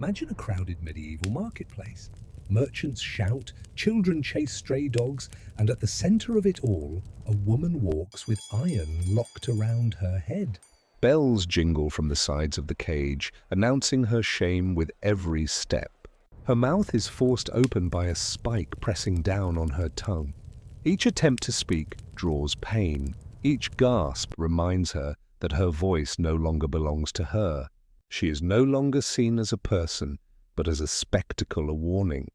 Imagine a crowded medieval marketplace. Merchants shout, children chase stray dogs, and at the center of it all, a woman walks with iron locked around her head. Bells jingle from the sides of the cage, announcing her shame with every step. Her mouth is forced open by a spike pressing down on her tongue. Each attempt to speak draws pain. Each gasp reminds her that her voice no longer belongs to her. She is no longer seen as a person, but as a spectacle, a warning.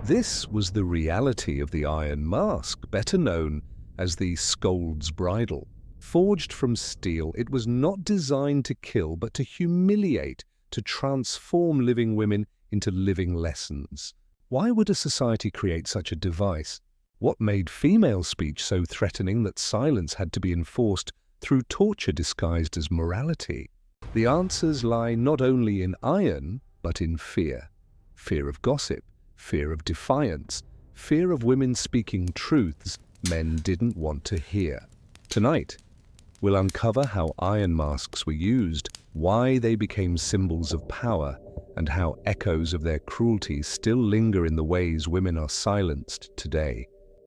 This was the reality of the Iron Mask, better known as the Scold's Bridle. Forged from steel, it was not designed to kill, but to humiliate, to transform living women into living lessons. Why would a society create such a device? What made female speech so threatening that silence had to be enforced through torture disguised as morality? The answers lie not only in iron, but in fear. Fear of gossip, fear of defiance, fear of women speaking truths men didn't want to hear. Tonight, we'll uncover how iron masks were used, why they became symbols of power, and how echoes of their cruelty still linger in the ways women are silenced today.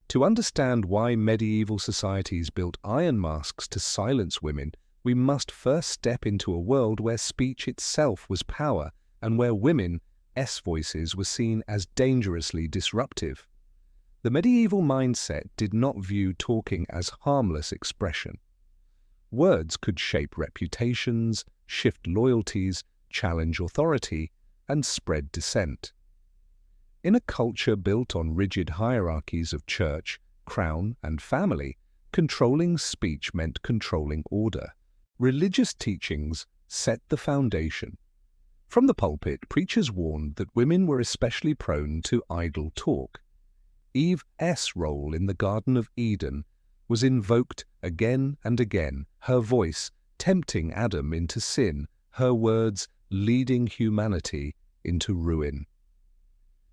To understand why medieval societies built iron masks to silence women, we must first step into a world where speech itself was power and where women's voices were seen as dangerously disruptive. The medieval mindset did not view talking as harmless expression. Words could shape reputations, shift loyalties, challenge authority, and spread dissent. In a culture built on rigid hierarchies of church, crown, and family, controlling speech meant controlling order. Religious teachings set the foundation. From the pulpit, preachers warned that women were especially prone to idle talk. Eve's role in the Garden of Eden was invoked again and again, her voice tempting Adam into sin, her words leading humanity into ruin.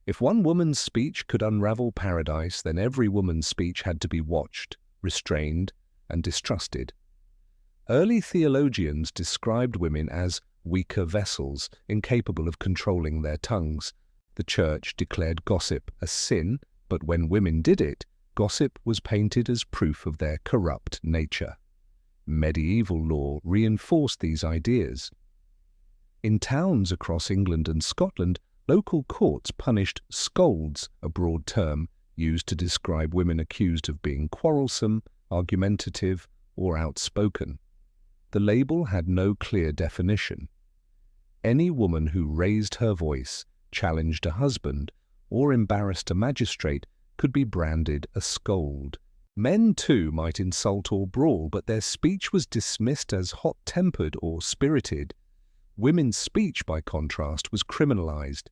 If one woman's speech could unravel paradise, then every woman's speech had to be watched, restrained, and distrusted. Early theologians described women as weaker vessels, incapable of controlling their tongues. The church declared gossip a sin, but when women did it, gossip was painted as proof of their corrupt nature. Medieval law reinforced these ideas. In towns across England and Scotland, local courts punished scolds, a broad term used to describe women accused of being quarrelsome, argumentative, or outspoken. The label had no clear definition. Any woman who raised her voice, challenged a husband, or embarrassed a magistrate could be branded a scold. Men, too, might insult or brawl, but their speech was dismissed as hot-tempered or spirited. Women's speech, by contrast, was criminalized.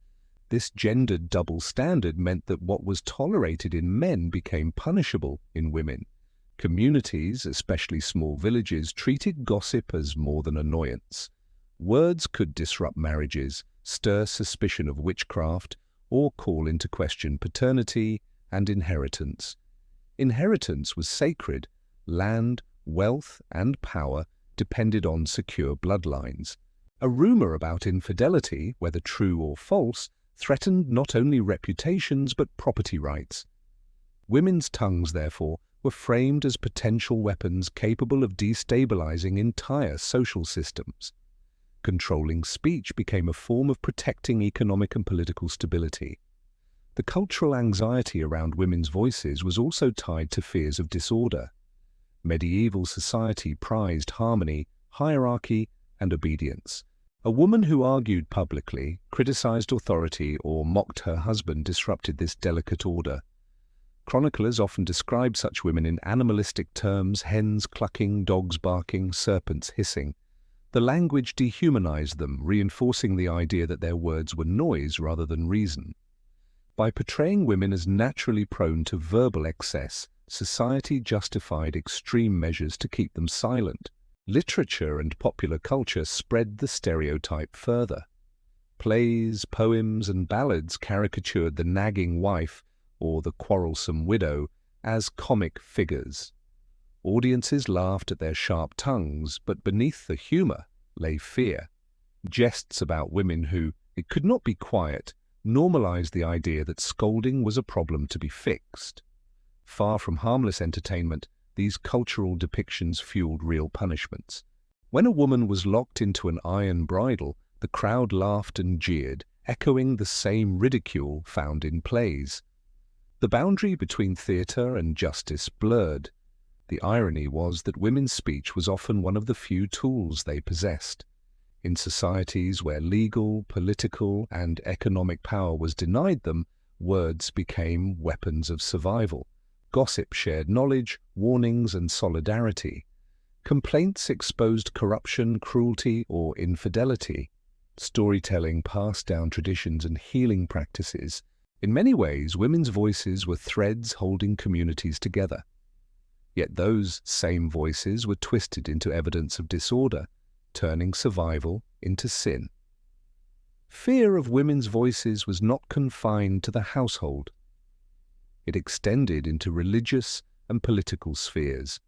This gendered double standard meant that what was tolerated in men became punishable in women. Communities, especially small villages, treated gossip as more than annoyance. Words could disrupt marriages, stir suspicion of witchcraft, or call into question paternity and inheritance. Inheritance was sacred. Land, wealth, and power depended on secure bloodlines. A rumor about infidelity, whether true or false, threatened not only reputations but property rights. Women's tongues, therefore, were framed as potential weapons capable of destabilizing entire social systems. Controlling speech became a form of protecting economic and political stability. The cultural anxiety around women's voices was also tied to fears of disorder. Medieval society prized harmony, hierarchy, and obedience. A woman who argued publicly, criticized authority, or mocked her husband disrupted this delicate order. Chroniclers often described such women in animalistic terms: hens clucking, dogs barking, serpents hissing. The language dehumanized them, reinforcing the idea that their words were noise rather than reason. By portraying women as naturally prone to verbal excess, society justified extreme measures to keep them silent. Literature and popular culture spread the stereotype further. Plays, poems, and ballads caricatured the nagging wife or the quarrelsome widow as comic figures. Audiences laughed at their sharp tongues, but beneath the humor lay fear. Jests about women who It could not be quiet, normalized the idea that scolding was a problem to be fixed. Far from harmless entertainment, these cultural depictions fueled real punishments. When a woman was locked into an iron bridle, the crowd laughed and jeered, echoing the same ridicule found in plays. The boundary between theatre and justice blurred. The irony was that women's speech was often one of the few tools they possessed. In societies where legal, political, and economic power was denied them, words became weapons of survival. Gossip shared knowledge, warnings, and solidarity. Complaints exposed corruption, cruelty, or infidelity. Storytelling passed down traditions and healing practices. In many ways, women's voices were threads holding communities together. Yet those same voices were twisted into evidence of disorder, turning survival into sin. Fear of women's voices was not confined to the household. It extended into religious and political spheres.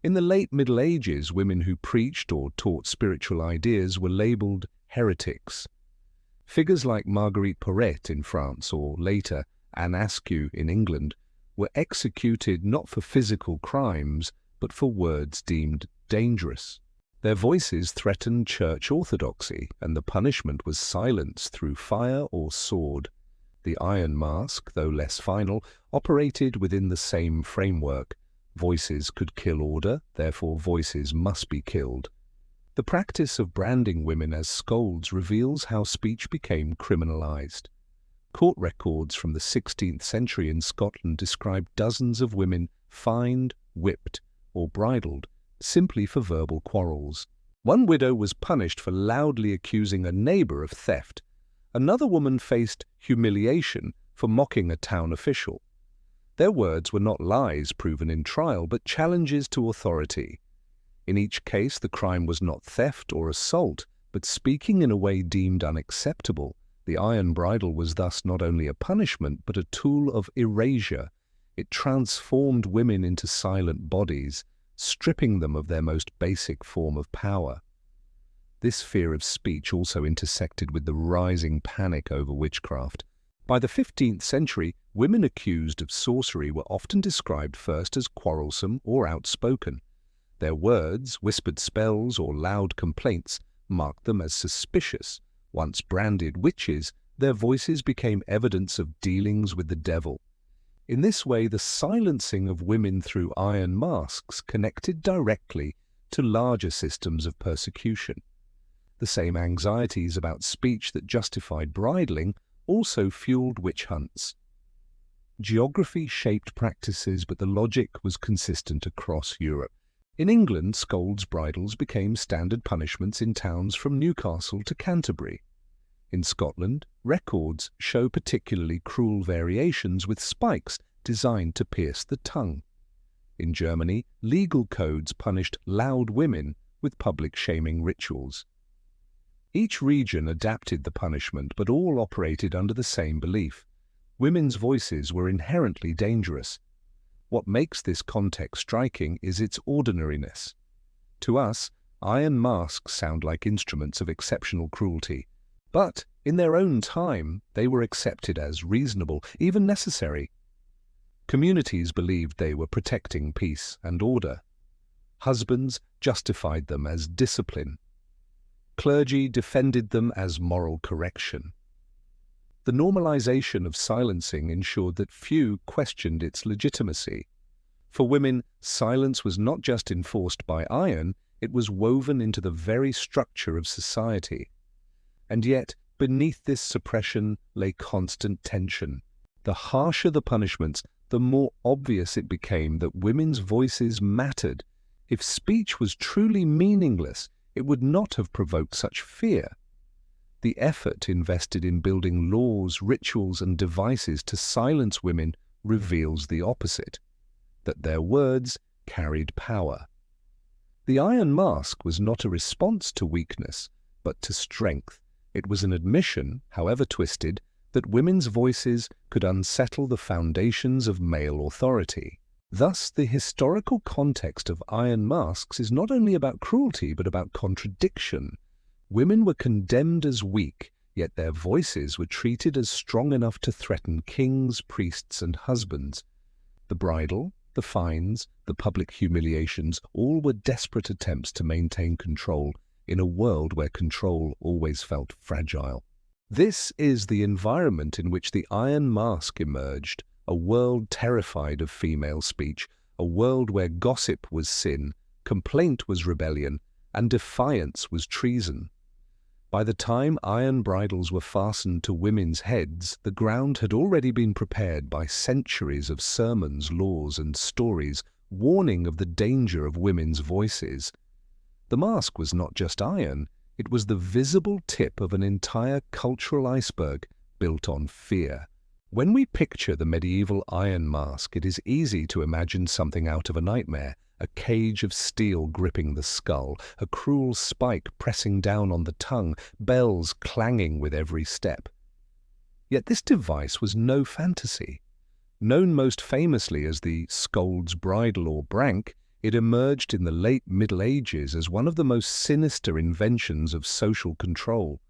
In the late Middle Ages, women who preached or taught spiritual ideas were labeled heretics. Figures like Marguerite Porete in France or later Anne Askew in England were executed not for physical crimes but for words deemed dangerous. Their voices threatened church orthodoxy, and the punishment was silence through fire or sword. The iron mask, though less final, operated within the same framework. Voices could kill order, therefore voices must be killed. The practice of branding women as scolds reveals how speech became criminalized. Court records from the 16th century in Scotland describe dozens of women fined, whipped, or bridled simply for verbal quarrels. One widow was punished for loudly accusing a neighbor of theft. Another woman faced humiliation for mocking a town official. Their words were not lies proven in trial, but challenges to authority. In each case, the crime was not theft or assault, but speaking in a way deemed unacceptable. The iron bridle was thus not only a punishment, but a tool of erasure. It transformed women into silent bodies, stripping them of their most basic form of power. This fear of speech also intersected with the rising panic over witchcraft. By the 15th century, women accused of sorcery were often described first as quarrelsome or outspoken. Their words, whispered spells, or loud complaints marked them as suspicious. Once branded witches, their voices became evidence of dealings with the devil. In this way, the silencing of women through iron masks connected directly to larger systems of persecution. The same anxieties about speech that justified bridling also fueled witch hunts. Geography shaped practices, but the logic was consistent across Europe. In England, scolds' bridles became standard punishments in towns from Newcastle to Canterbury. In Scotland, records show particularly cruel variations with spikes designed to pierce the tongue. In Germany, legal codes punished loud women with public shaming rituals. Each region adapted the punishment, but all operated under the same belief. Women's voices were inherently dangerous. What makes this context striking is its ordinariness. To us, iron masks sound like instruments of exceptional cruelty. But in their own time, they were accepted as reasonable, even necessary. Communities believed they were protecting peace and order. Husbands justified them as discipline. Clergy defended them as moral correction. The normalization of silencing ensured that few questioned its legitimacy. For women, silence was not just enforced by iron, it was woven into the very structure of society. And yet, beneath this suppression lay constant tension. The harsher the punishments, the more obvious it became that women's voices mattered. If speech was truly meaningless, it would not have provoked such fear. The effort invested in building laws, rituals, and devices to silence women reveals the opposite, that their words carried power. The iron mask was not a response to weakness, but to strength. It was an admission, however twisted, that women's voices could unsettle the foundations of male authority. Thus, the historical context of iron masks is not only about cruelty, but about contradiction. Women were condemned as weak, yet their voices were treated as strong enough to threaten kings, priests, and husbands. The bridle, the fines, the public humiliations, all were desperate attempts to maintain control in a world where control always felt fragile. This is the environment in which the Iron Mask emerged, a world terrified of female speech, a world where gossip was sin, complaint was rebellion, and defiance was treason. By the time iron bridles were fastened to women's heads, the ground had already been prepared by centuries of sermons, laws, and stories warning of the danger of women's voices. The mask was not just iron, it was the visible tip of an entire cultural iceberg built on fear. When we picture the medieval Iron Mask, it is easy to imagine something out of a nightmare. A cage of steel gripping the skull, a cruel spike pressing down on the tongue, bells clanging with every step. Yet this device was no fantasy. Known most famously as the scold's bridle or brank, it emerged in the late Middle Ages as one of the most sinister inventions of social control.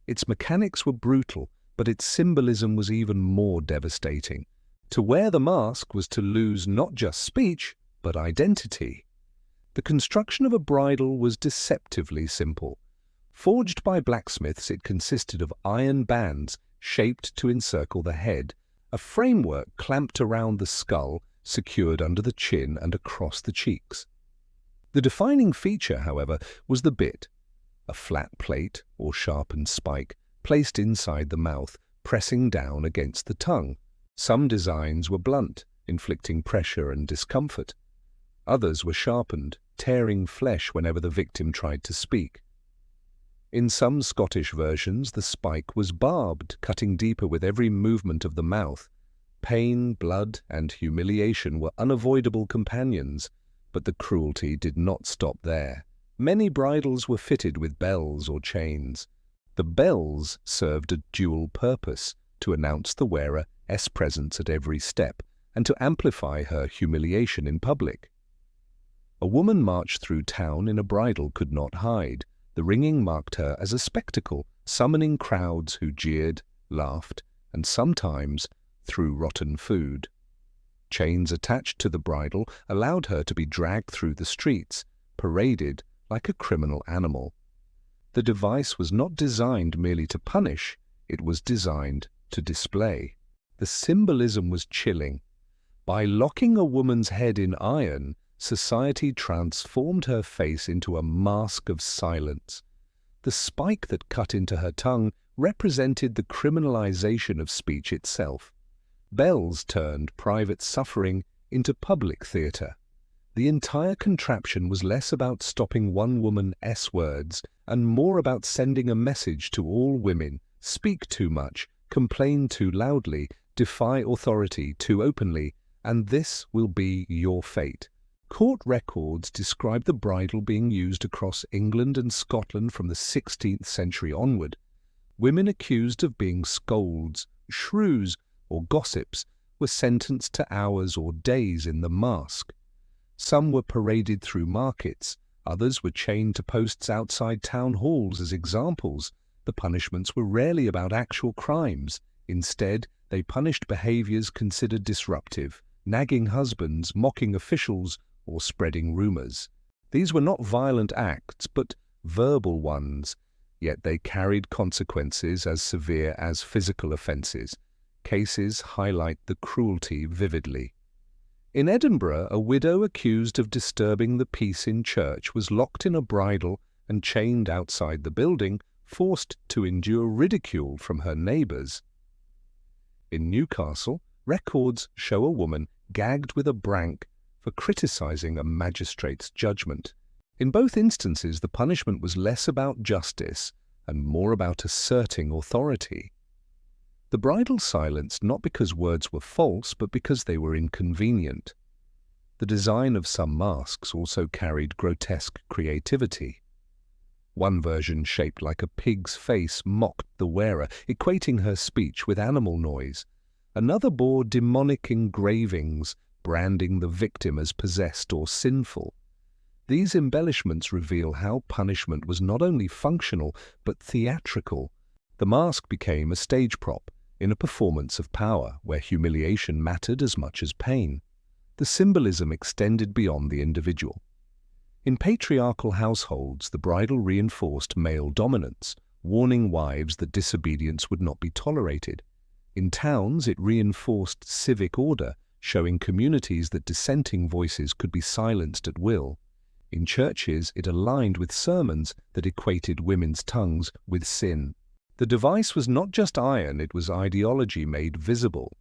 Its mechanics were brutal, but its symbolism was even more devastating. To wear the mask was to lose not just speech, but identity. The construction of a bridle was deceptively simple. Forged by blacksmiths, it consisted of iron bands shaped to encircle the head, a framework clamped around the skull, secured under the chin and across the cheeks. The defining feature, however, was the bit, a flat plate or sharpened spike placed inside the mouth, pressing down against the tongue. Some designs were blunt, inflicting pressure and discomfort. Others were sharpened, tearing flesh whenever the victim tried to speak. In some Scottish versions, the spike was barbed, cutting deeper with every movement of the mouth. Pain, blood, and humiliation were unavoidable companions, but the cruelty did not stop there. Many bridles were fitted with bells or chains. The bells served a dual purpose: to announce the wearer's presence at every step, and to amplify her humiliation in public. A woman marched through town in a bridle could not hide. The ringing marked her as a spectacle, summoning crowds who jeered, laughed, and sometimes threw rotten food. Chains attached to the bridle allowed her to be dragged through the streets, paraded like a criminal animal. The device was not designed merely to punish, it was designed to display. The symbolism was chilling. By locking a woman's head in iron, society transformed her face into a mask of silence. The spike that cut into her tongue represented the criminalization of speech itself. Bells turned private suffering into public theatre. The entire contraption was less about stopping one woman's words and more about sending a message to all women: speak too much, complain too loudly, defy authority too openly, and this will be your fate. Court records describe the bridle being used across England and Scotland from the 16th century onward. Women accused of being scolds, shrews, or gossips were sentenced to hours or days in the mask. Some were paraded through markets, others were chained to posts outside town halls as examples. The punishments were rarely about actual crimes. Instead, they punished behaviors considered disruptive: nagging husbands, mocking officials, or spreading rumors. These were not violent acts, but verbal ones, yet they carried consequences as severe as physical offences. Cases highlight the cruelty vividly. In Edinburgh, a widow accused of disturbing the peace in church was locked in a bridle and chained outside the building, forced to endure ridicule from her neighbours. In Newcastle, records show a woman gagged with a brank for criticising a magistrate's judgment. In both instances, the punishment was less about justice and more about asserting authority. The bridle silenced not because words were false, but because they were inconvenient. The design of some masks also carried grotesque creativity. One version, shaped like a pig's face, mocked the wearer, equating her speech with animal noise. Another bore demonic engravings, branding the victim as possessed or sinful. These embellishments reveal how punishment was not only functional, but theatrical. The mask became a stage prop in a performance of power where humiliation mattered as much as pain. The symbolism extended beyond the individual. In patriarchal households, the bridle reinforced male dominance, warning wives that disobedience would not be tolerated. In towns, it reinforced civic order, showing communities that dissenting voices could be silenced at will. In churches, it aligned with sermons that equated women's tongues with sin. The device was not just iron, it was ideology made visible.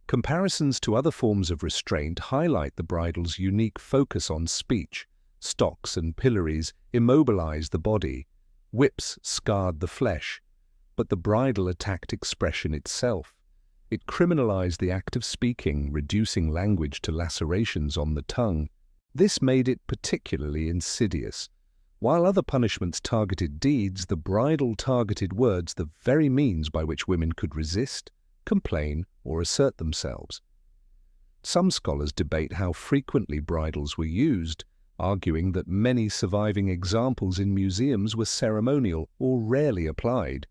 Comparisons to other forms of restraint highlight the bridle's unique focus on speech. Stocks and pillories immobilized the body. Whips scarred the flesh. But the bridle attacked expression itself. It criminalized the act of speaking, reducing language to lacerations on the tongue. This made it particularly insidious. While other punishments targeted deeds, the bridle targeted words, the very means by which women could resist, complain, or assert themselves. Some scholars debate how frequently bridles were used, arguing that many surviving examples in museums were ceremonial or rarely applied.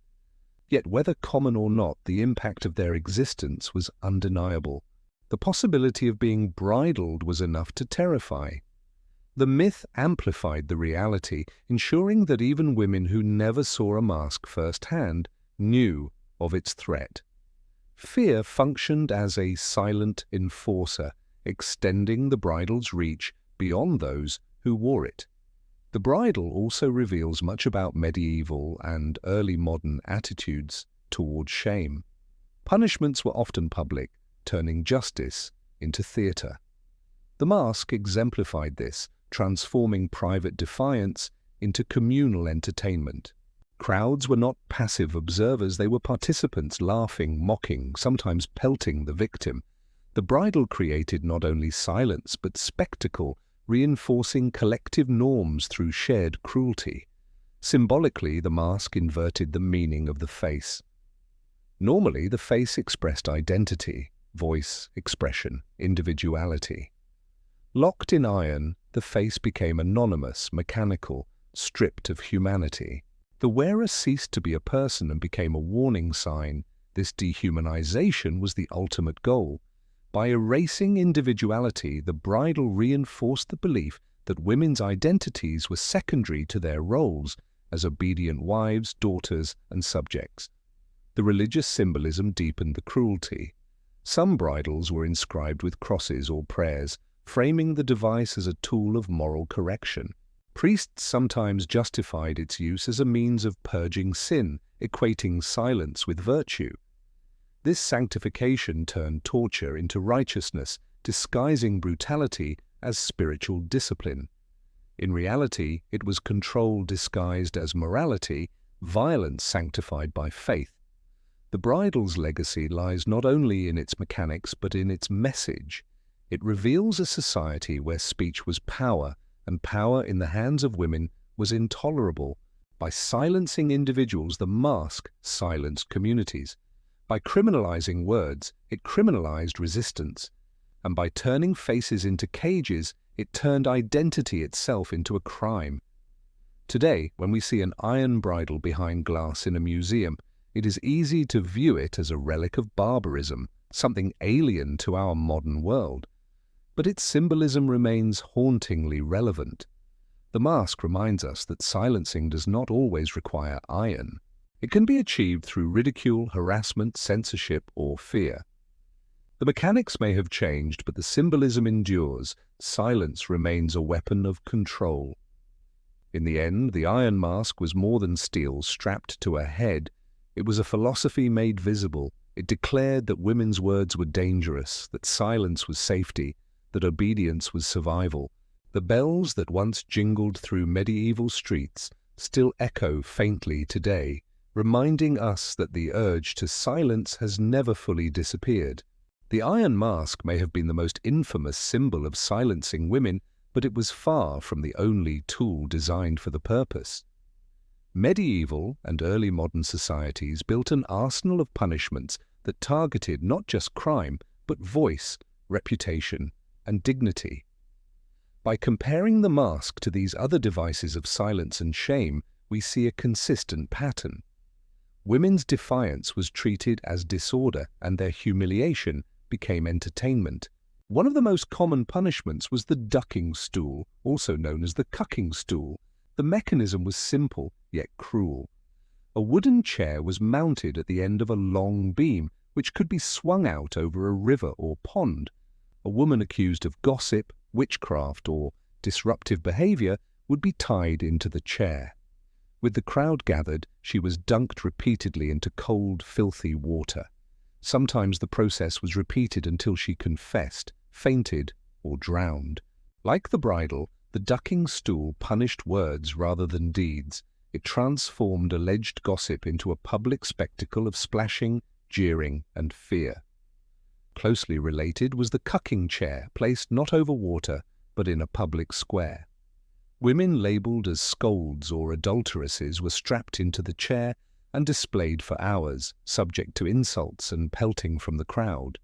Yet whether common or not, the impact of their existence was undeniable. The possibility of being bridled was enough to terrify. The myth amplified the reality, ensuring that even women who never saw a mask firsthand knew of its threat. Fear functioned as a silent enforcer, extending the bridle's reach beyond those who wore it. The bridle also reveals much about medieval and early modern attitudes toward shame. Punishments were often public, turning justice into theater. The mask exemplified this, transforming private defiance into communal entertainment. Crowds were not passive observers, they were participants, laughing, mocking, sometimes pelting the victim. The bridle created not only silence but spectacle, reinforcing collective norms through shared cruelty. Symbolically, the mask inverted the meaning of the face. Normally, the face expressed identity, voice, expression, individuality. Locked in iron, the face became anonymous, mechanical, stripped of humanity. The wearer ceased to be a person and became a warning sign. This dehumanization was the ultimate goal. By erasing individuality, the bridle reinforced the belief that women's identities were secondary to their roles as obedient wives, daughters, and subjects. The religious symbolism deepened the cruelty. Some bridles were inscribed with crosses or prayers, framing the device as a tool of moral correction. Priests sometimes justified its use as a means of purging sin, equating silence with virtue. This sanctification turned torture into righteousness, disguising brutality as spiritual discipline. In reality, it was control disguised as morality, violence sanctified by faith. The bridle's legacy lies not only in its mechanics but in its message. It reveals a society where speech was power, and power in the hands of women was intolerable. By silencing individuals, the mask silenced communities. By criminalizing words, it criminalized resistance. And by turning faces into cages, it turned identity itself into a crime. Today, when we see an iron bridle behind glass in a museum, it is easy to view it as a relic of barbarism, something alien to our modern world. But its symbolism remains hauntingly relevant. The mask reminds us that silencing does not always require iron. It can be achieved through ridicule, harassment, censorship, or fear. The mechanics may have changed, but the symbolism endures. Silence remains a weapon of control. In the end, the iron mask was more than steel strapped to a head. It was a philosophy made visible. It declared that women's words were dangerous, that silence was safety, that obedience was survival. The bells that once jingled through medieval streets still echo faintly today, reminding us that the urge to silence has never fully disappeared. The iron mask may have been the most infamous symbol of silencing women, but it was far from the only tool designed for the purpose. Medieval and early modern societies built an arsenal of punishments that targeted not just crime, but voice, reputation, and dignity. By comparing the mask to these other devices of silence and shame, we see a consistent pattern. Women's defiance was treated as disorder and their humiliation became entertainment. One of the most common punishments was the ducking stool, also known as the cucking stool. The mechanism was simple yet cruel. A wooden chair was mounted at the end of a long beam, which could be swung out over a river or pond. A woman accused of gossip, witchcraft, or disruptive behavior would be tied into the chair. With the crowd gathered, she was dunked repeatedly into cold, filthy water. Sometimes the process was repeated until she confessed, fainted, or drowned. Like the bridle, the ducking stool punished words rather than deeds. It transformed alleged gossip into a public spectacle of splashing, jeering, and fear. Closely related was the cucking chair, placed not over water, but in a public square. Women labelled as scolds or adulteresses were strapped into the chair and displayed for hours, subject to insults and pelting from the crowd.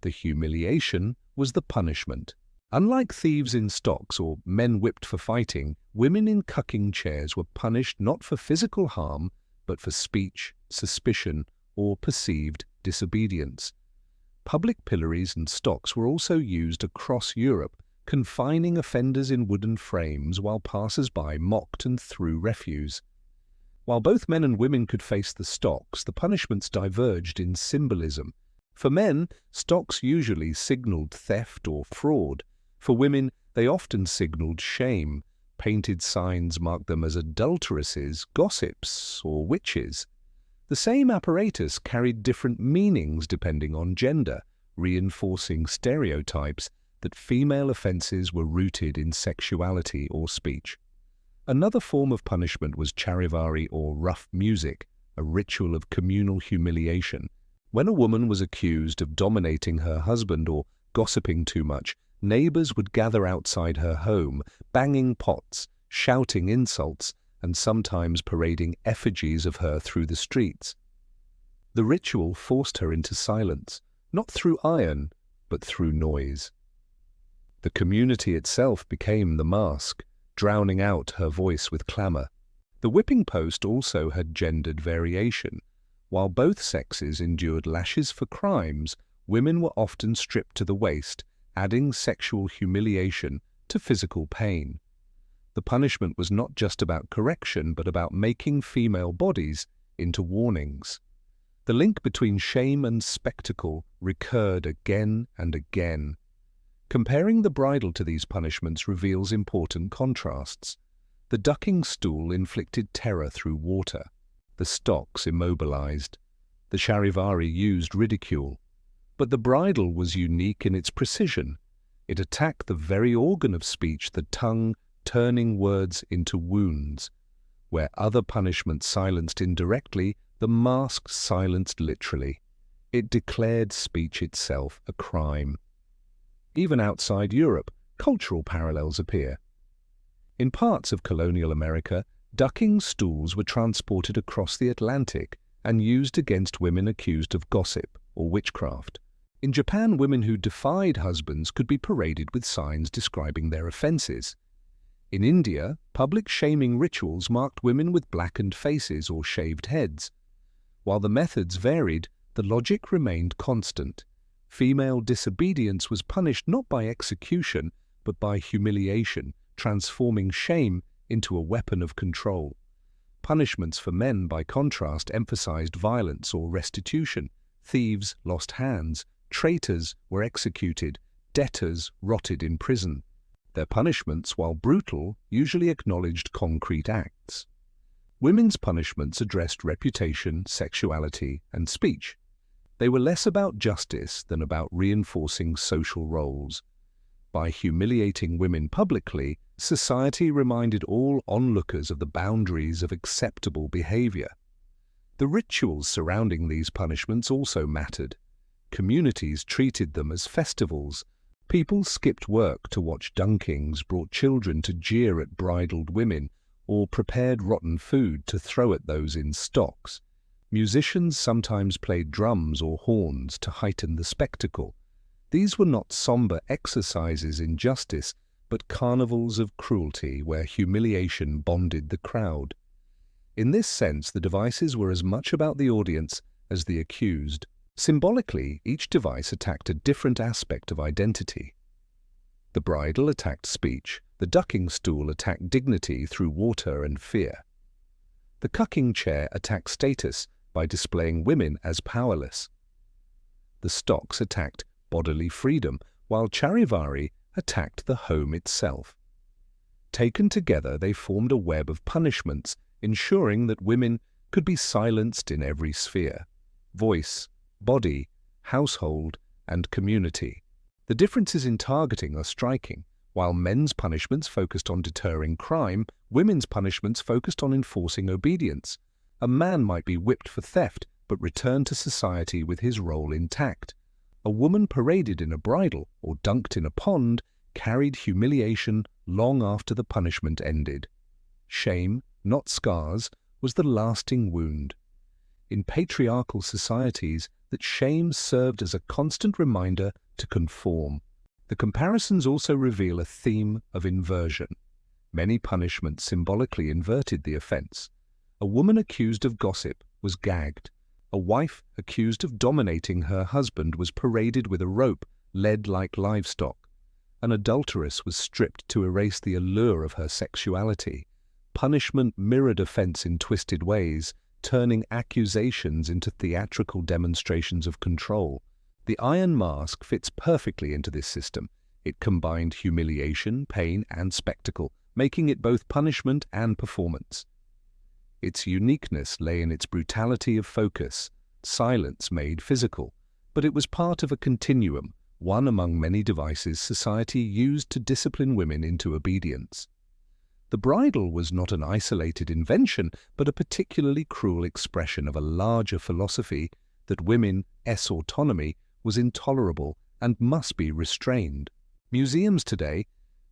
The humiliation was the punishment. Unlike thieves in stocks or men whipped for fighting, women in cucking chairs were punished not for physical harm, but for speech, suspicion, or perceived disobedience. Public pillories and stocks were also used across Europe, confining offenders in wooden frames while passers-by mocked and threw refuse. While both men and women could face the stocks, the punishments diverged in symbolism. For men, stocks usually signaled theft or fraud. For women, they often signaled shame. Painted signs marked them as adulteresses, gossips, or witches. The same apparatus carried different meanings depending on gender, reinforcing stereotypes that female offences were rooted in sexuality or speech. Another form of punishment was charivari or rough music, a ritual of communal humiliation. When a woman was accused of dominating her husband or gossiping too much, neighbours would gather outside her home, banging pots, shouting insults, and sometimes parading effigies of her through the streets. The ritual forced her into silence, not through iron, but through noise. The community itself became the mask, drowning out her voice with clamour. The whipping post also had gendered variation. While both sexes endured lashes for crimes, women were often stripped to the waist, adding sexual humiliation to physical pain. The punishment was not just about correction, but about making female bodies into warnings. The link between shame and spectacle recurred again and again. Comparing the bridle to these punishments reveals important contrasts. The ducking stool inflicted terror through water. The stocks immobilized. The charivari used ridicule. But the bridle was unique in its precision. It attacked the very organ of speech, the tongue, turning words into wounds. Where other punishments silenced indirectly, the mask silenced literally. It declared speech itself a crime. Even outside Europe, cultural parallels appear. In parts of colonial America, ducking stools were transported across the Atlantic and used against women accused of gossip or witchcraft. In Japan, women who defied husbands could be paraded with signs describing their offences. In India, public shaming rituals marked women with blackened faces or shaved heads. While the methods varied, the logic remained constant. Female disobedience was punished not by execution, but by humiliation, transforming shame into a weapon of control. Punishments for men, by contrast, emphasized violence or restitution. Thieves lost hands, traitors were executed, debtors rotted in prison. Their punishments, while brutal, usually acknowledged concrete acts. Women's punishments addressed reputation, sexuality, and speech. They were less about justice than about reinforcing social roles. By humiliating women publicly, society reminded all onlookers of the boundaries of acceptable behavior. The rituals surrounding these punishments also mattered. Communities treated them as festivals. People skipped work to watch dunkings, brought children to jeer at bridled women, or prepared rotten food to throw at those in stocks. Musicians sometimes played drums or horns to heighten the spectacle. These were not somber exercises in justice, but carnivals of cruelty where humiliation bonded the crowd. In this sense, the devices were as much about the audience as the accused. Symbolically, each device attacked a different aspect of identity. The bridle attacked speech, the ducking stool attacked dignity through water and fear. The cucking chair attacked status by displaying women as powerless. The stocks attacked bodily freedom, while charivari attacked the home itself. Taken together, they formed a web of punishments, ensuring that women could be silenced in every sphere: voice, body, household, and community. The differences in targeting are striking. While men's punishments focused on deterring crime, women's punishments focused on enforcing obedience. A man might be whipped for theft, but return to society with his role intact. A woman paraded in a bridle or dunked in a pond carried humiliation long after the punishment ended. Shame, not scars, was the lasting wound. In patriarchal societies, that shame served as a constant reminder to conform. The comparisons also reveal a theme of inversion. Many punishments symbolically inverted the offense. A woman accused of gossip was gagged. A wife accused of dominating her husband was paraded with a rope, led like livestock. An adulteress was stripped to erase the allure of her sexuality. Punishment mirrored offense in twisted ways, turning accusations into theatrical demonstrations of control. The iron mask fits perfectly into this system. It combined humiliation, pain, and spectacle, making it both punishment and performance. Its uniqueness lay in its brutality of focus, silence made physical, but it was part of a continuum, one among many devices society used to discipline women into obedience. The bridle was not an isolated invention, but a particularly cruel expression of a larger philosophy that women's autonomy was intolerable and must be restrained. Museums today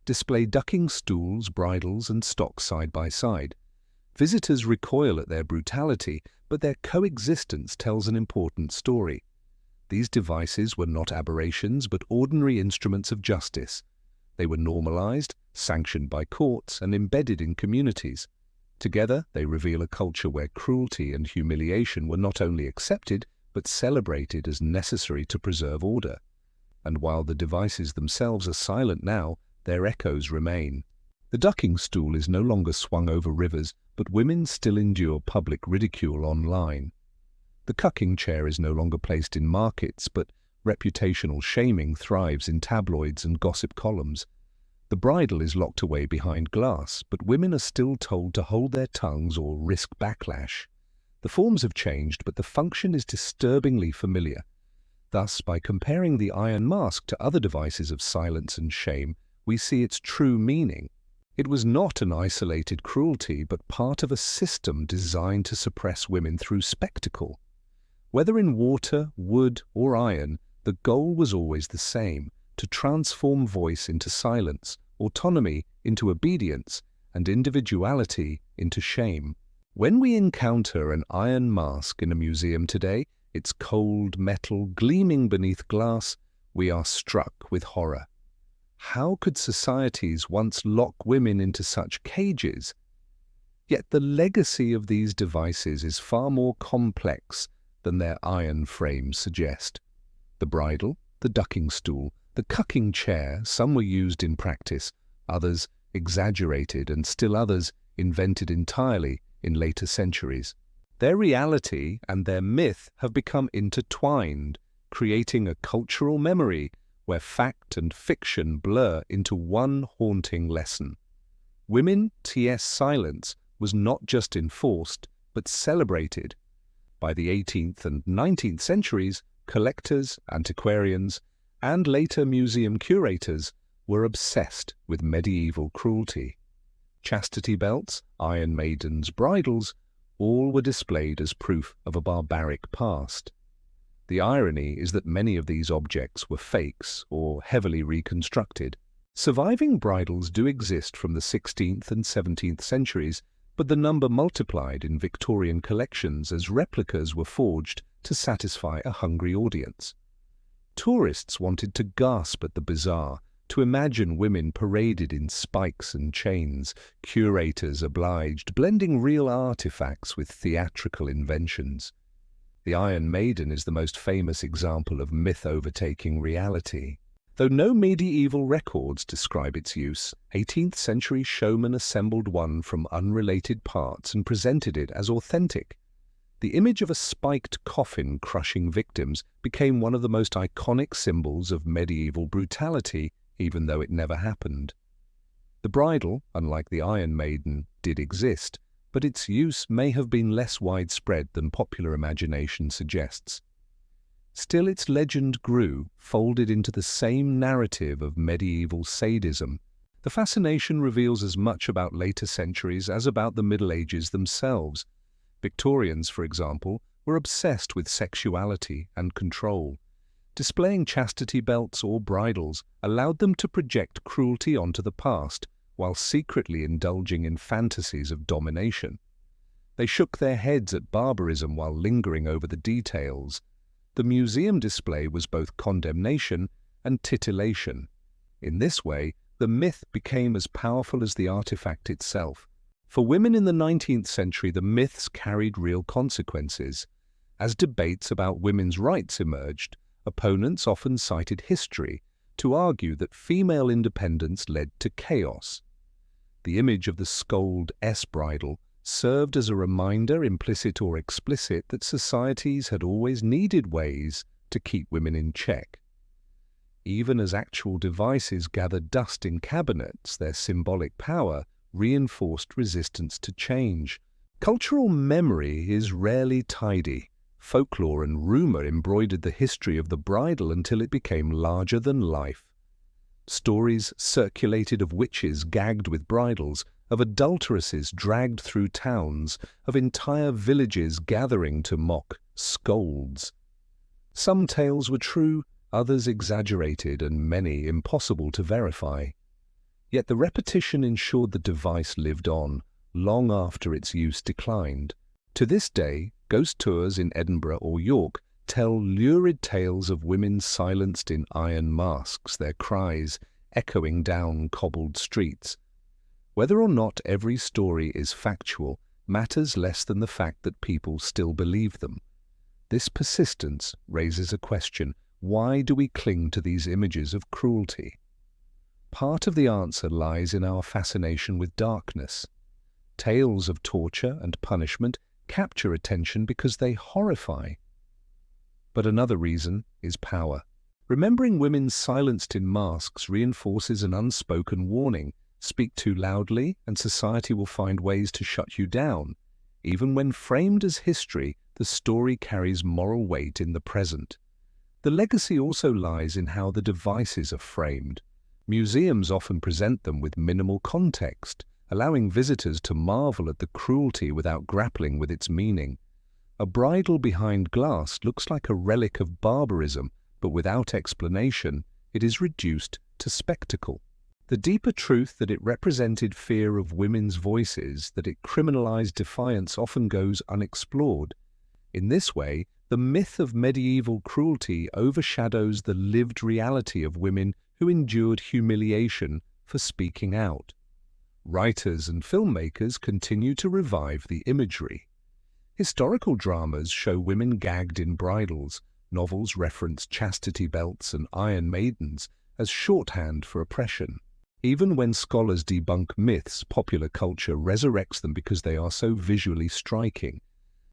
display ducking stools, bridles, and stocks side by side. Visitors recoil at their brutality, but their coexistence tells an important story. These devices were not aberrations, but ordinary instruments of justice. They were normalized, sanctioned by courts, and embedded in communities. Together, they reveal a culture where cruelty and humiliation were not only accepted, but celebrated as necessary to preserve order. And while the devices themselves are silent now, their echoes remain. The ducking stool is no longer swung over rivers, but women still endure public ridicule online. The cucking chair is no longer placed in markets, but reputational shaming thrives in tabloids and gossip columns. The bridle is locked away behind glass, but women are still told to hold their tongues or risk backlash. The forms have changed, but the function is disturbingly familiar. Thus, by comparing the iron mask to other devices of silence and shame, we see its true meaning. It was not an isolated cruelty, but part of a system designed to suppress women through spectacle. Whether in water, wood, or iron, the goal was always the same: to transform voice into silence, autonomy into obedience, and individuality into shame. When we encounter an iron mask in a museum today, its cold metal gleaming beneath glass, we are struck with horror. How could societies once lock women into such cages? Yet the legacy of these devices is far more complex than their iron frames suggest. The bridle, the ducking stool, the cucking chair, some were used in practice, others exaggerated, and still others invented entirely in later centuries. Their reality and their myth have become intertwined, creating a cultural memory where fact and fiction blur into one haunting lesson. Women's silence was not just enforced, but celebrated. By the 18th and 19th centuries, collectors, antiquarians, and later museum curators were obsessed with medieval cruelty. Chastity belts, iron maidens' bridles, all were displayed as proof of a barbaric past. The irony is that many of these objects were fakes or heavily reconstructed. Surviving bridles do exist from the 16th and 17th centuries, but the number multiplied in Victorian collections as replicas were forged to satisfy a hungry audience. Tourists wanted to gasp at the bizarre, to imagine women paraded in spikes and chains, curators obliged, blending real artifacts with theatrical inventions. The Iron Maiden is the most famous example of myth overtaking reality. Though no medieval records describe its use, 18th-century showmen assembled one from unrelated parts and presented it as authentic. The image of a spiked coffin crushing victims became one of the most iconic symbols of medieval brutality, even though it never happened. The bridle, unlike the Iron Maiden, did exist, but its use may have been less widespread than popular imagination suggests. Still, its legend grew, folded into the same narrative of medieval sadism. The fascination reveals as much about later centuries as about the Middle Ages themselves. Victorians, for example, were obsessed with sexuality and control. Displaying chastity belts or bridles allowed them to project cruelty onto the past, while secretly indulging in fantasies of domination. They shook their heads at barbarism while lingering over the details. The museum display was both condemnation and titillation. In this way, the myth became as powerful as the artifact itself. For women in the 19th century, the myths carried real consequences. As debates about women's rights emerged, opponents often cited history to argue that female independence led to chaos. The image of the scold bridle served as a reminder, implicit or explicit, that societies had always needed ways to keep women in check. Even as actual devices gathered dust in cabinets, their symbolic power reinforced resistance to change. Cultural memory is rarely tidy. Folklore and rumor embroidered the history of the bridle until it became larger than life. Stories circulated of witches gagged with bridles, of adulteresses dragged through towns, of entire villages gathering to mock scolds. Some tales were true, others exaggerated, and many impossible to verify. Yet the repetition ensured the device lived on, long after its use declined. To this day, ghost tours in Edinburgh or York tell lurid tales of women silenced in iron masks, their cries echoing down cobbled streets. Whether or not every story is factual matters less than the fact that people still believe them. This persistence raises a question: why do we cling to these images of cruelty? Part of the answer lies in our fascination with darkness. Tales of torture and punishment capture attention because they horrify. But another reason is power. Remembering women silenced in masks reinforces an unspoken warning: speak too loudly and society will find ways to shut you down. Even when framed as history, the story carries moral weight in the present. The legacy also lies in how the devices are framed. Museums often present them with minimal context, allowing visitors to marvel at the cruelty without grappling with its meaning. A bridle behind glass looks like a relic of barbarism, but without explanation, it is reduced to spectacle. The deeper truth that it represented fear of women's voices, that it criminalized defiance, often goes unexplored. In this way, the myth of medieval cruelty overshadows the lived reality of women who endured humiliation for speaking out. Writers and filmmakers continue to revive the imagery. Historical dramas show women gagged in bridles. Novels reference chastity belts and iron maidens as shorthand for oppression. Even when scholars debunk myths, popular culture resurrects them because they are so visually striking.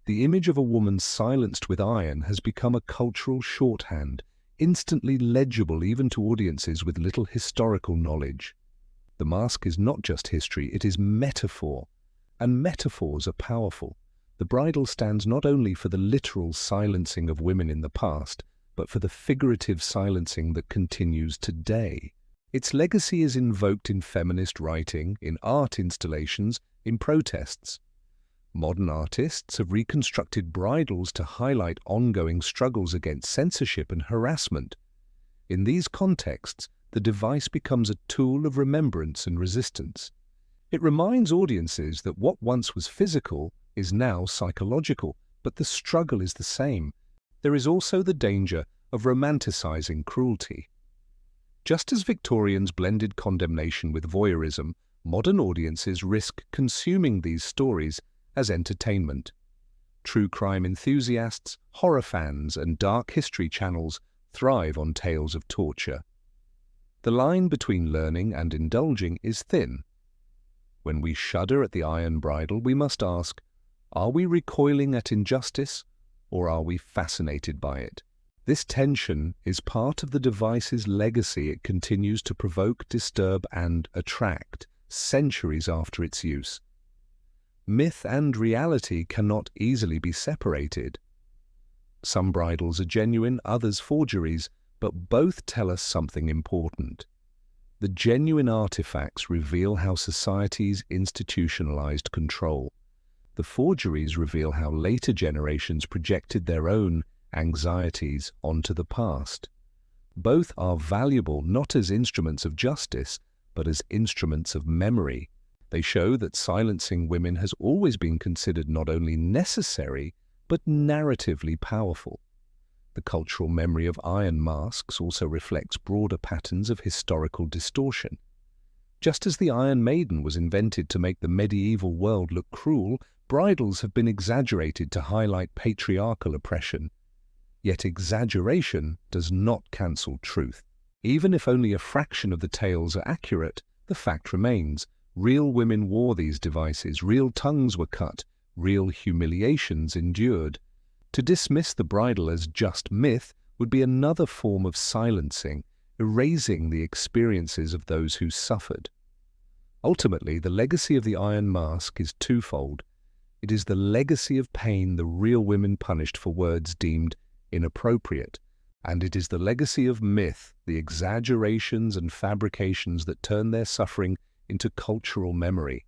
The image of a woman silenced with iron has become a cultural shorthand, instantly legible even to audiences with little historical knowledge. The mask is not just history, it is metaphor, and metaphors are powerful. The bridle stands not only for the literal silencing of women in the past, but for the figurative silencing that continues today. Its legacy is invoked in feminist writing, in art installations, in protests. Modern artists have reconstructed bridles to highlight ongoing struggles against censorship and harassment. In these contexts, the device becomes a tool of remembrance and resistance. It reminds audiences that what once was physical is now psychological, but the struggle is the same. There is also the danger of romanticizing cruelty. Just as Victorians blended condemnation with voyeurism, modern audiences risk consuming these stories as entertainment. True crime enthusiasts, horror fans, and dark history channels thrive on tales of torture. The line between learning and indulging is thin. When we shudder at the iron bridle, we must ask, are we recoiling at injustice, or are we fascinated by it? This tension is part of the device's legacy. It continues to provoke, disturb, and attract centuries after its use. Myth and reality cannot easily be separated. Some bridles are genuine, others forgeries, but both tell us something important. The genuine artifacts reveal how societies institutionalized control. The forgeries reveal how later generations projected their own anxieties onto the past. Both are valuable not as instruments of justice, but as instruments of memory. They show that silencing women has always been considered not only necessary, but narratively powerful. The cultural memory of iron masks also reflects broader patterns of historical distortion. Just as the Iron Maiden was invented to make the medieval world look cruel, bridles have been exaggerated to highlight patriarchal oppression. Yet exaggeration does not cancel truth. Even if only a fraction of the tales are accurate, the fact remains. Real women wore these devices, real tongues were cut, real humiliations endured. To dismiss the bridle as just myth would be another form of silencing, erasing the experiences of those who suffered. Ultimately, the legacy of the iron mask is twofold. It is the legacy of pain the real women punished for words deemed inappropriate, and it is the legacy of myth, the exaggerations and fabrications that turn their suffering into cultural memory.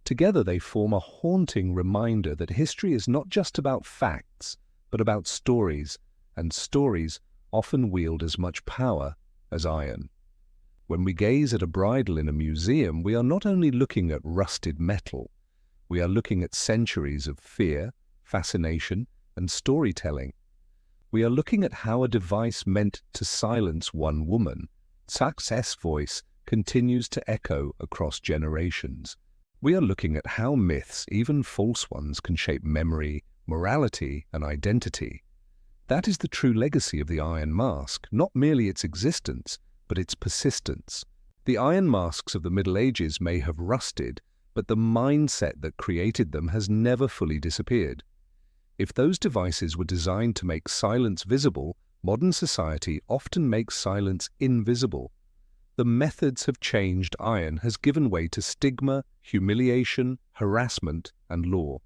Together they form a haunting reminder that history is not just about facts, but about stories, and stories often wield as much power as iron. When we gaze at a bridle in a museum, we are not only looking at rusted metal, we are looking at centuries of fear, fascination, and storytelling. We are looking at how a device meant to silence one woman, Success' voice, continues to echo across generations. We are looking at how myths, even false ones, can shape memory, morality, and identity. That is the true legacy of the iron mask, not merely its existence, but its persistence. The iron masks of the Middle Ages may have rusted, but the mindset that created them has never fully disappeared. If those devices were designed to make silence visible, modern society often makes silence invisible. The methods have changed. Iron has given way to stigma, humiliation, harassment, and law.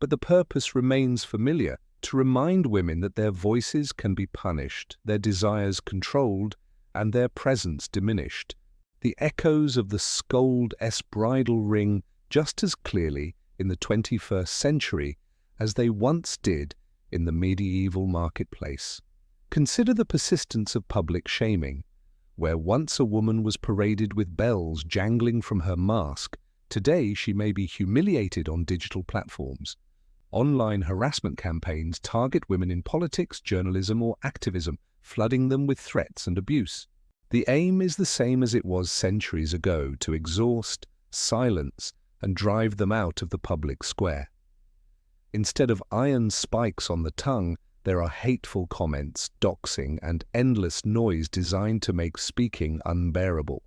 But the purpose remains familiar: to remind women that their voices can be punished, their desires controlled, and their presence diminished. The echoes of the scold-esque bridle ring just as clearly in the 21st century as they once did in the medieval marketplace. Consider the persistence of public shaming. Where once a woman was paraded with bells jangling from her mask, today she may be humiliated on digital platforms. Online harassment campaigns target women in politics, journalism, or activism, flooding them with threats and abuse. The aim is the same as it was centuries ago: to exhaust, silence, and drive them out of the public square. Instead of iron spikes on the tongue, there are hateful comments, doxing, and endless noise designed to make speaking unbearable.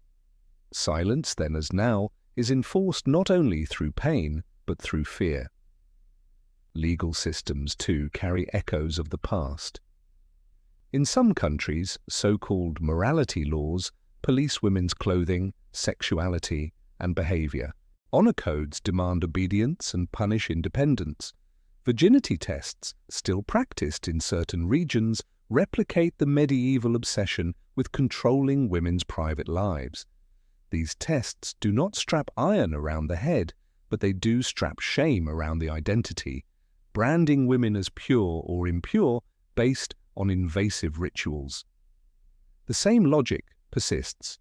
Silence, then as now, is enforced not only through pain, but through fear. Legal systems, too, carry echoes of the past. In some countries, so-called morality laws police women's clothing, sexuality, and behavior. Honor codes demand obedience and punish independence. Virginity tests, still practiced in certain regions, replicate the medieval obsession with controlling women's private lives. These tests do not strap iron around the head, but they do strap shame around the identity, branding women as pure or impure based on invasive rituals. The same logic persists.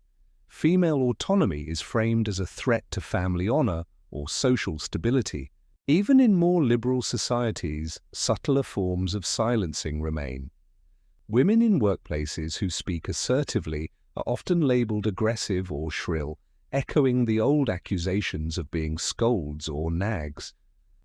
Female autonomy is framed as a threat to family honor or social stability. Even in more liberal societies, subtler forms of silencing remain. Women in workplaces who speak assertively are often labelled aggressive or shrill, echoing the old accusations of being scolds or nags.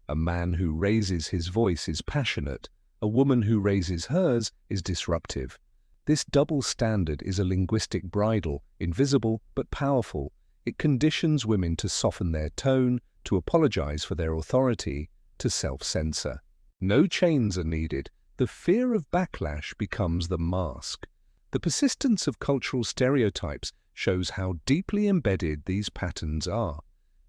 A man who raises his voice is passionate. A woman who raises hers is disruptive. This double standard is a linguistic bridle, invisible but powerful. It conditions women to soften their tone, to apologize for their authority, to self-censor. No chains are needed. The fear of backlash becomes the mask. The persistence of cultural stereotypes shows how deeply embedded these patterns are.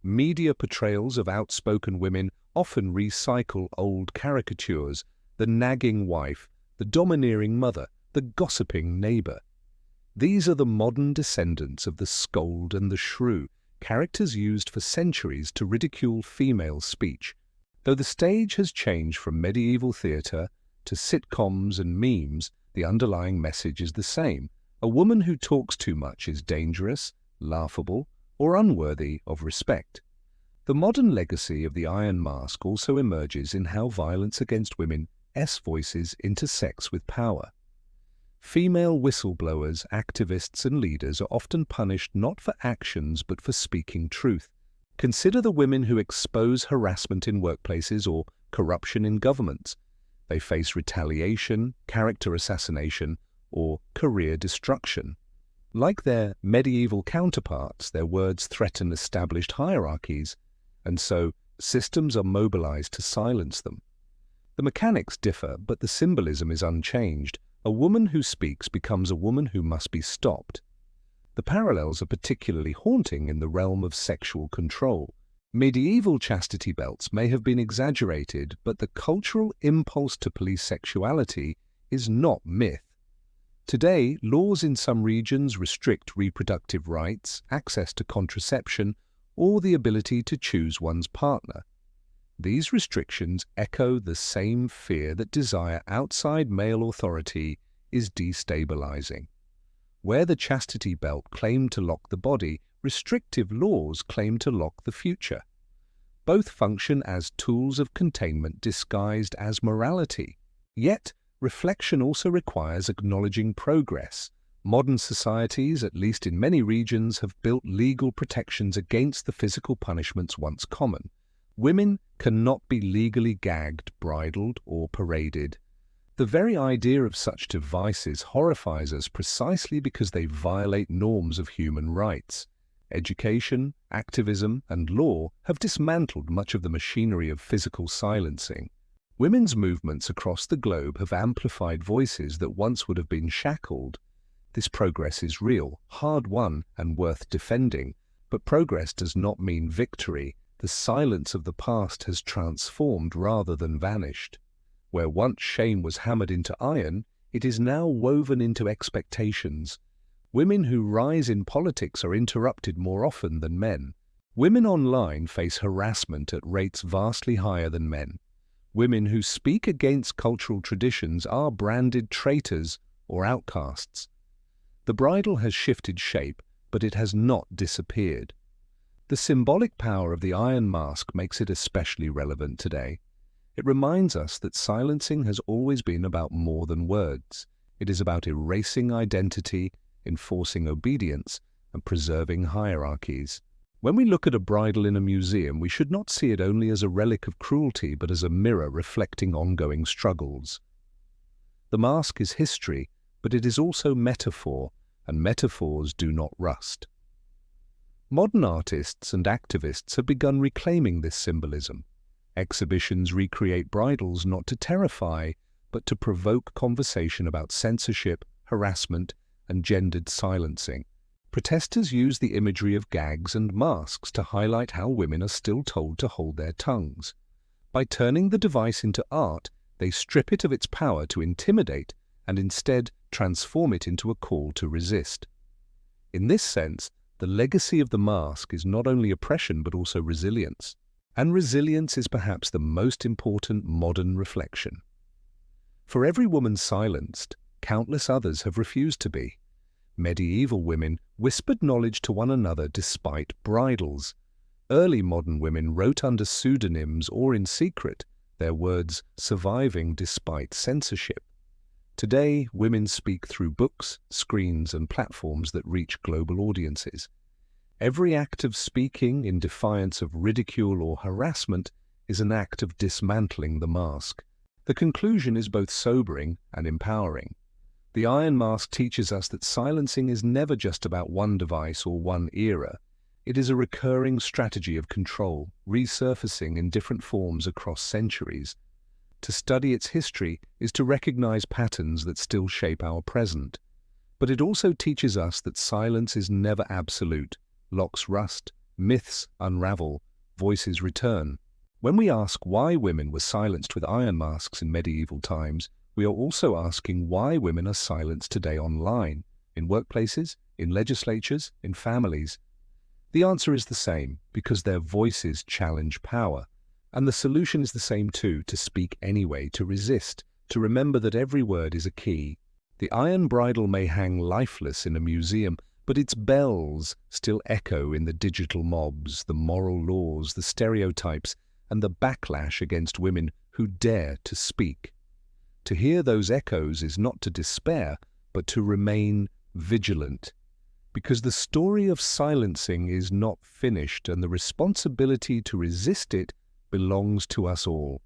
Media portrayals of outspoken women often recycle old caricatures: the nagging wife, the domineering mother, the gossiping neighbor. These are the modern descendants of the scold and the shrew, characters used for centuries to ridicule female speech. Though the stage has changed from medieval theatre to sitcoms and memes, the underlying message is the same. A woman who talks too much is dangerous, laughable, or unworthy of respect. The modern legacy of the Iron Mask also emerges in how violence against women's voices intersects with power. Female whistleblowers, activists, and leaders are often punished not for actions but for speaking truth. Consider the women who expose harassment in workplaces or corruption in governments. They face retaliation, character assassination, or career destruction. Like their medieval counterparts, their words threaten established hierarchies, and so systems are mobilized to silence them. The mechanics differ, but the symbolism is unchanged. A woman who speaks becomes a woman who must be stopped. The parallels are particularly haunting in the realm of sexual control. Medieval chastity belts may have been exaggerated, but the cultural impulse to police sexuality is not myth. Today, laws in some regions restrict reproductive rights, access to contraception, or the ability to choose one's partner. These restrictions echo the same fear that desire outside male authority is destabilizing. Where the chastity belt claimed to lock the body, restrictive laws claim to lock the future. Both function as tools of containment disguised as morality. Yet, reflection also requires acknowledging progress. Modern societies, at least in many regions, have built legal protections against the physical punishments once common. Women cannot be legally gagged, bridled, or paraded. The very idea of such devices horrifies us precisely because they violate norms of human rights. Education, activism, and law have dismantled much of the machinery of physical silencing. Women's movements across the globe have amplified voices that once would have been shackled. This progress is real, hard-won, and worth defending, but progress does not mean victory. The silence of the past has transformed rather than vanished. Where once shame was hammered into iron, it is now woven into expectations. Women who rise in politics are interrupted more often than men. Women online face harassment at rates vastly higher than men. Women who speak against cultural traditions are branded traitors or outcasts. The bridle has shifted shape, but it has not disappeared. The symbolic power of the Iron Mask makes it especially relevant today. It reminds us that silencing has always been about more than words. It is about erasing identity, enforcing obedience, and preserving hierarchies. When we look at a bridle in a museum, we should not see it only as a relic of cruelty, but as a mirror reflecting ongoing struggles. The mask is history, but it is also metaphor, and metaphors do not rust. Modern artists and activists have begun reclaiming this symbolism. Exhibitions recreate bridles not to terrify, but to provoke conversation about censorship, harassment, and gendered silencing. Protesters use the imagery of gags and masks to highlight how women are still told to hold their tongues. By turning the device into art, they strip it of its power to intimidate and instead transform it into a call to resist. In this sense, the legacy of the mask is not only oppression but also resilience. And resilience is perhaps the most important modern reflection. For every woman silenced, countless others have refused to be. Medieval women whispered knowledge to one another despite bridles. Early modern women wrote under pseudonyms or in secret, their words surviving despite censorship. Today, women speak through books, screens, and platforms that reach global audiences. Every act of speaking in defiance of ridicule or harassment is an act of dismantling the mask. The conclusion is both sobering and empowering. The Iron Mask teaches us that silencing is never just about one device or one era. It is a recurring strategy of control, resurfacing in different forms across centuries. To study its history is to recognize patterns that still shape our present. But it also teaches us that silence is never absolute. Locks rust, myths unravel, voices return. When we ask why women were silenced with iron masks in medieval times, we are also asking why women are silenced today online, in workplaces, in legislatures, in families. The answer is the same, because their voices challenge power. And the solution is the same too, to speak anyway, to resist, to remember that every word is a key. The iron bridle may hang lifeless in a museum, but its bells still echo in the digital mobs, the moral laws, the stereotypes, and the backlash against women who dare to speak. To hear those echoes is not to despair, but to remain vigilant. Because the story of silencing is not finished, and the responsibility to resist it belongs to us all.